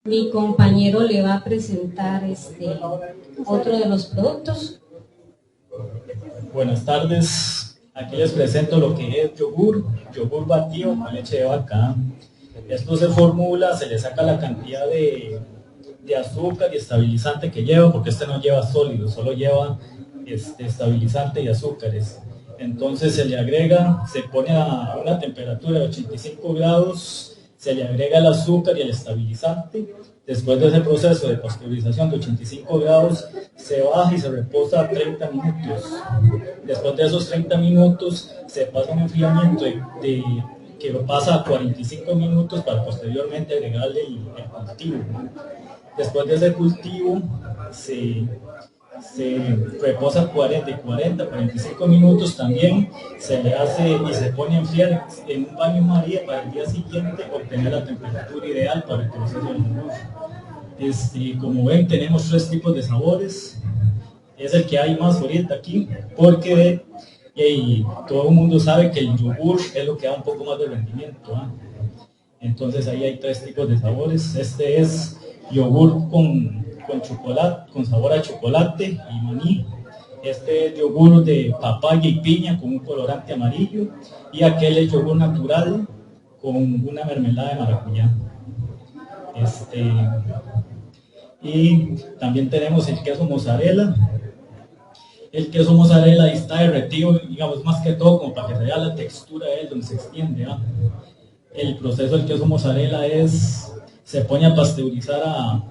Mi compañero le va a presentar otro de los productos. Buenas tardes, aquí les presento lo que es yogur batido con leche de vaca. Esto se formula, se le saca la cantidad de azúcar y estabilizante que lleva, porque este no lleva sólido, solo lleva estabilizante y azúcares. Entonces se le agrega, se pone a una temperatura de 85 grados, se le agrega el azúcar y el estabilizante. Después de ese proceso de pasteurización de 85 grados, se baja y se reposa 30 minutos. Después de esos 30 minutos, se pasa un enfriamiento que lo pasa a 45 minutos para posteriormente agregarle el cultivo. Después de ese cultivo, se reposa de 40 a 45 minutos también, se le hace y se pone a enfriar en un baño María para el día siguiente obtener la temperatura ideal para el proceso del yogur. Como ven, tenemos 3 tipos de sabores. Es el que hay más ahorita aquí, porque todo el mundo sabe que el yogur es lo que da un poco más de rendimiento, ¿eh? Entonces ahí hay 3 tipos de sabores. Este es yogur con chocolate, con sabor a chocolate y maní. Este es yogur de papaya y piña con un colorante amarillo, y aquel es yogur natural con una mermelada de maracuyá. Y también tenemos el queso mozzarella. El queso mozzarella está derretido, digamos, más que todo como para que se vea la textura de él, donde se extiende, ¿va? El proceso del queso mozzarella se pone a pasteurizar a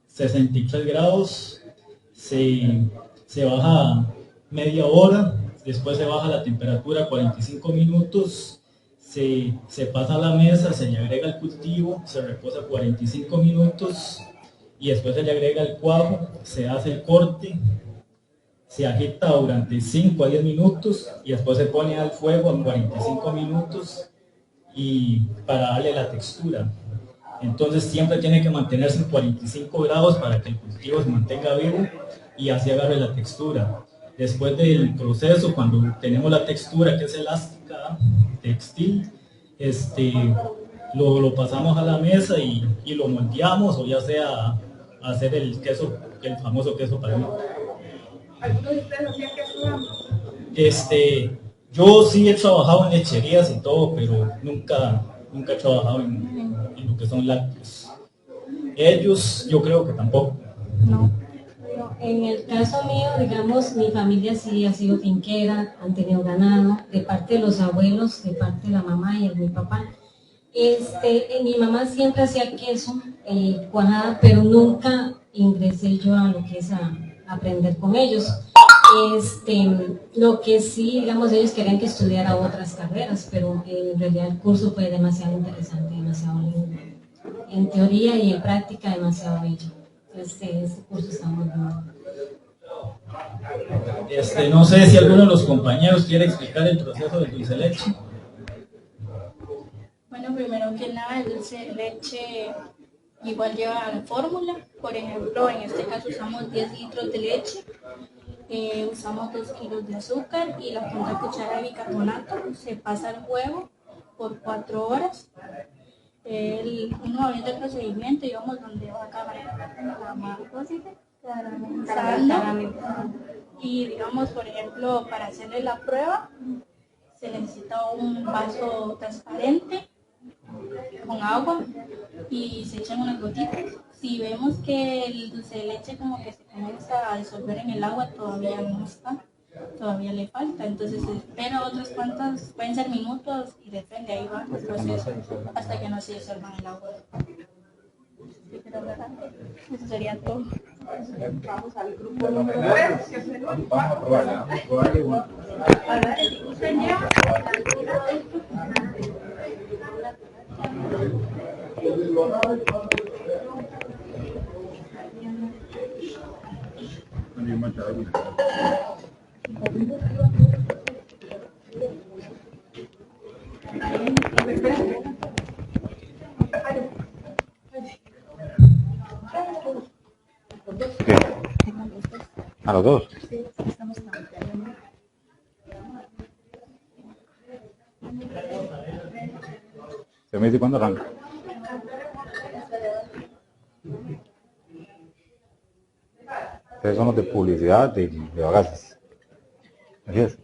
63 grados, se baja media hora, después se baja la temperatura a 45 minutos, se pasa a la mesa, se le agrega el cultivo, se reposa 45 minutos y después se le agrega el cuajo, se hace el corte, se agita durante 5 a 10 minutos y después se pone al fuego a 45 minutos y para darle la textura. Entonces siempre tiene que mantenerse en 45 grados para que el cultivo se mantenga vivo y así agarre la textura. Después del proceso, cuando tenemos la textura que es elástica, textil, lo pasamos a la mesa y lo moldeamos, o ya sea hacer el queso, el famoso queso para mí. ¿Algunos de ustedes hacían queso? Yo sí he trabajado en lecherías y todo, pero nunca he trabajado en lo que son lácteos. Ellos, yo creo que tampoco. No. En el caso mío, digamos, mi familia sí ha sido finquera, han tenido ganado, de parte de los abuelos, de parte de la mamá y de mi papá. Mi mamá siempre hacía queso, cuajada, pero nunca ingresé yo a lo que es a aprender con ellos. Lo que sí, digamos, ellos querían que estudiara otras carreras, pero en realidad el curso fue demasiado interesante, demasiado lindo. En teoría y en práctica demasiado bello. Este curso está muy bueno. No sé si alguno de los compañeros quiere explicar el proceso del dulce de leche. Bueno, primero que nada, el dulce de leche igual lleva la fórmula. Por ejemplo, en este caso usamos 10 litros de leche, usamos 2 kilos de azúcar y la punta cuchara de bicarbonato. Se pasa al huevo por 4 horas. Uno va viendo el procedimiento, digamos, donde va a caramelizando. Y digamos, por ejemplo, para hacerle la prueba, se necesita un vaso transparente con agua y se echan unas gotitas. Si vemos que el dulce de leche como que se comienza a disolver en el agua, todavía no está, todavía le falta, entonces se espera otras cuantas, pueden ser minutos y depende, ahí va el proceso hasta que no se disuelva en el agua. Eso sería todo. Vamos al grupo número 3. Vamos a probarla. ¿Usted lleva? ¿Qué? ¿A los dos? Sí, estamos trabajando. ¿Se me dice cuándo arranca? Ustedes son los de publicidad de bagaces. Así es.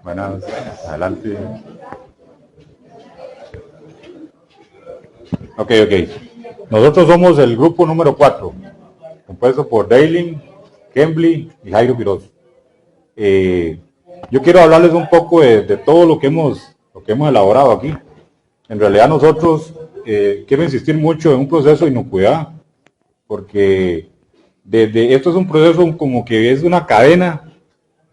Buenas, adelante. Ok. Nosotros somos el grupo número 4, compuesto por Daylin, Kembly y Jairo Quiroz. Yo quiero hablarles un poco de todo lo que hemos elaborado aquí. En realidad nosotros quiero insistir mucho en un proceso de inocuidad, porque esto es un proceso como que es una cadena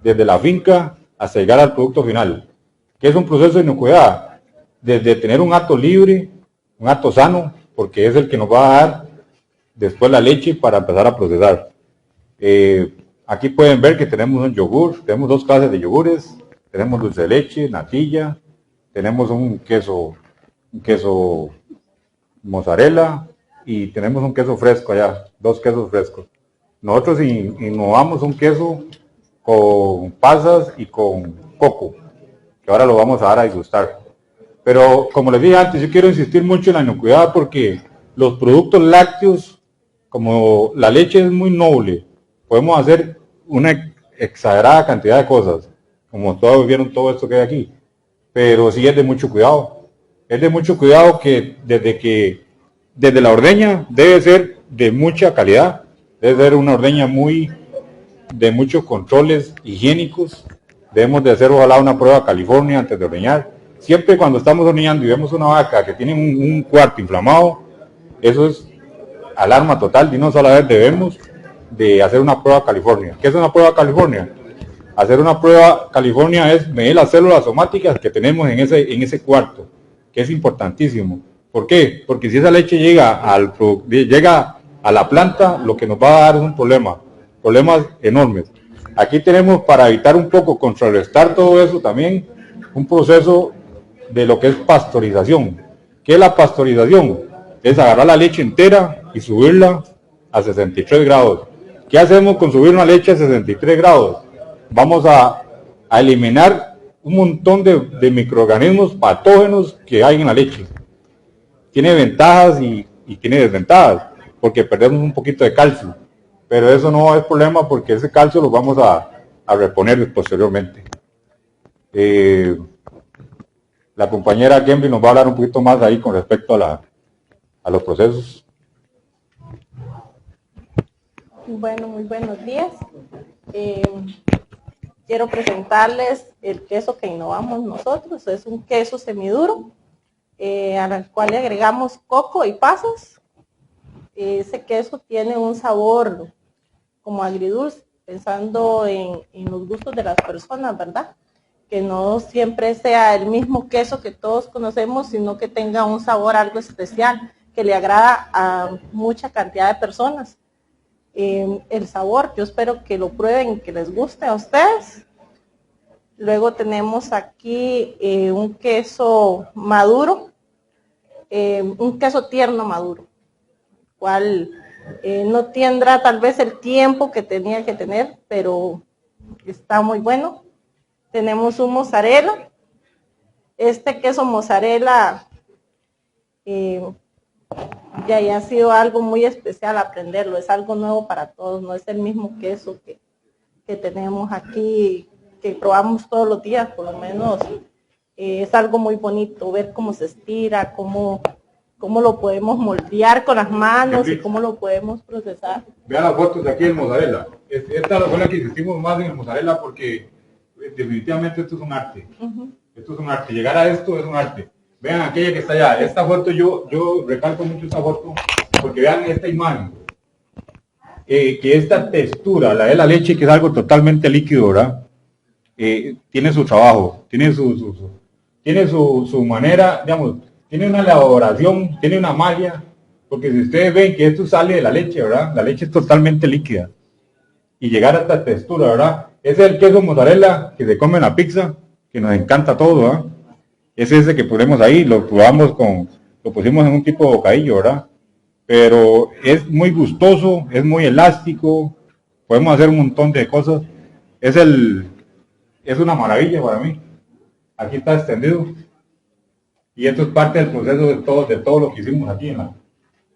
desde la finca hasta llegar al producto final. ¿Qué es un proceso de inocuidad? Desde tener un hato libre, un hato sano, porque es el que nos va a dar después la leche para empezar a procesar. Aquí pueden ver que tenemos un yogur, tenemos 2 clases de yogures, tenemos dulce de leche, natilla, tenemos un queso mozzarella y tenemos un queso fresco allá, 2 quesos frescos. Nosotros innovamos un queso con pasas y con coco, que ahora lo vamos a dar a degustar. Pero como les dije antes, yo quiero insistir mucho en la inocuidad porque los productos lácteos, como la leche es muy noble, podemos hacer una exagerada cantidad de cosas, como todos vieron todo esto que hay aquí, pero sí es de mucho cuidado. Es de mucho cuidado que desde la ordeña debe ser de mucha calidad, debe ser una ordeña de muchos controles higiénicos. Debemos de hacer ojalá una prueba California antes de ordeñar. Siempre cuando estamos ordeñando y vemos una vaca que tiene un cuarto inflamado, eso es alarma total. De una sola vez debemos de hacer una prueba California. ¿Qué es una prueba California? Hacer una prueba California es medir las células somáticas que tenemos en ese cuarto, que es importantísimo. ¿Por qué? Porque si esa leche llega a la planta, lo que nos va a dar es un problemas enormes. Aquí tenemos, para evitar un poco, contrarrestar todo eso también, un proceso de lo que es pasteurización. ¿Qué es la pasteurización? Es agarrar la leche entera y subirla a 63 grados. ¿Qué hacemos con subir una leche a 63 grados? Vamos a eliminar un montón de microorganismos patógenos que hay en la leche. Tiene ventajas y tiene desventajas, porque perdemos un poquito de calcio. Pero eso no es problema porque ese calcio lo vamos a reponer posteriormente. La compañera Kembly nos va a hablar un poquito más ahí con respecto a los procesos. Bueno, muy buenos días. Quiero presentarles el queso que innovamos nosotros. Es un queso semiduro al cual le agregamos coco y pasas. Ese queso tiene un sabor como agridulce, pensando en los gustos de las personas, ¿verdad? Que no siempre sea el mismo queso que todos conocemos, sino que tenga un sabor algo especial, que le agrada a mucha cantidad de personas. El sabor, yo espero que lo prueben y que les guste a ustedes. Luego tenemos aquí un queso maduro, un queso tierno maduro, cual no tendrá tal vez el tiempo que tenía que tener, pero está muy bueno. Tenemos un mozzarella. Este queso mozzarella ya ha sido algo muy especial aprenderlo, es algo nuevo para todos, no es el mismo queso que tenemos aquí, que probamos todos los días, por lo menos es algo muy bonito ver cómo se estira, cómo lo podemos moldear con las manos y cómo lo podemos procesar. Vean las fotos de aquí del mozzarella. Esta fue la que insistimos más en el mozzarella porque definitivamente esto es un arte. Esto es un arte. Llegar a esto es un arte. Vean aquella que está allá. Esta foto, yo recalco mucho esta foto porque vean esta imagen. Que esta textura, la de la leche, que es algo totalmente líquido, ¿verdad? Tiene su trabajo, tiene su manera, digamos, tiene una elaboración, tiene una magia, porque si ustedes ven que esto sale de la leche, ¿verdad? La leche es totalmente líquida. Y llegar a esta textura, ¿verdad? Ese es el queso mozzarella que se come en la pizza, que nos encanta todo, ¿verdad? Es ese que ponemos ahí, lo probamos lo pusimos en un tipo de bocadillo, ¿verdad? Pero es muy gustoso, es muy elástico, podemos hacer un montón de cosas. Es una maravilla para mí. Aquí está extendido. Y esto es parte del proceso de todo lo que hicimos aquí en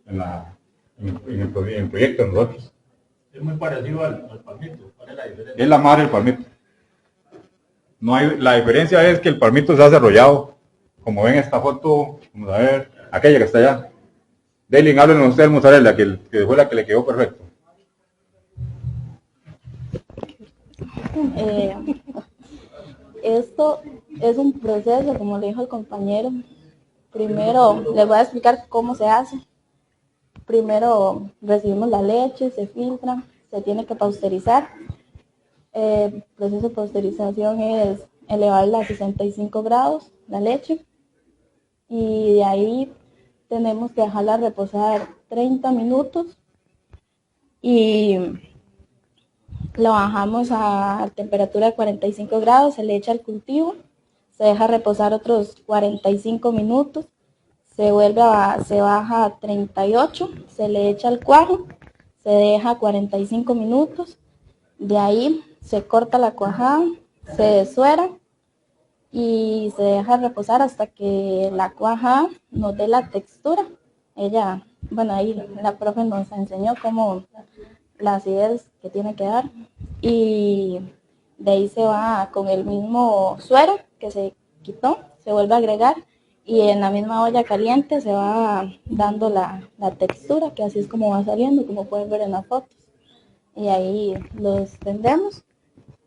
el proyecto de nosotros. Es muy parecido al palmito. ¿Cuál es la diferencia? Es la madre del palmito. La diferencia es que el palmito se ha desarrollado. Como ven esta foto, vamos a ver, aquella que está allá. Delin, háblenos usted del mozzarella, que fue la que le quedó perfecto. Esto es un proceso, como le dijo el compañero. Primero, les voy a explicar cómo se hace. Primero recibimos la leche, se filtra, se tiene que pasteurizar. El proceso de pasteurización es elevarla a 65 grados, la leche. Y de ahí tenemos que dejarla reposar 30 minutos. Y lo bajamos a temperatura de 45 grados, se le echa al cultivo, se deja reposar otros 45 minutos, se baja a 38, se le echa el cuajo, se deja 45 minutos, de ahí se corta la cuajada, se desuera y se deja reposar hasta que la cuajada nos dé la textura. Ahí la profe nos enseñó cómo la acidez que tiene que dar, y de ahí se va con el mismo suero que se quitó, se vuelve a agregar y en la misma olla caliente se va dando la textura, que así es como va saliendo, como pueden ver en las fotos. Y ahí los tendemos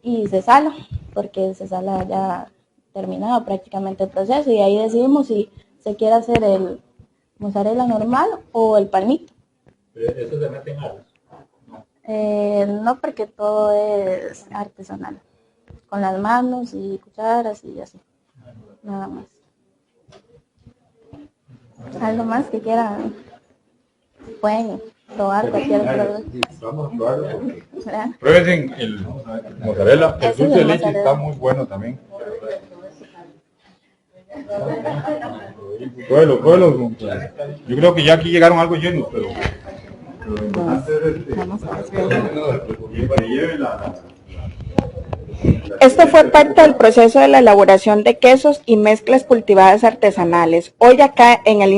y se sala, porque se sala ya terminado prácticamente el proceso, y ahí decidimos si se quiere hacer el mozzarella normal o el palmito. ¿Eso se mete en agua? No, porque todo es artesanal, con las manos y cucharas y así, nada más. Algo más que quieran, pueden probar cualquier producto. Vamos a probarlo. Prueben el mozzarella, el dulce de leche está muy bueno también. Pruébelo. Yo creo que ya aquí llegaron algo llenos, pero Esto fue parte del proceso de la elaboración de quesos y mezclas cultivadas artesanales. Hoy acá en el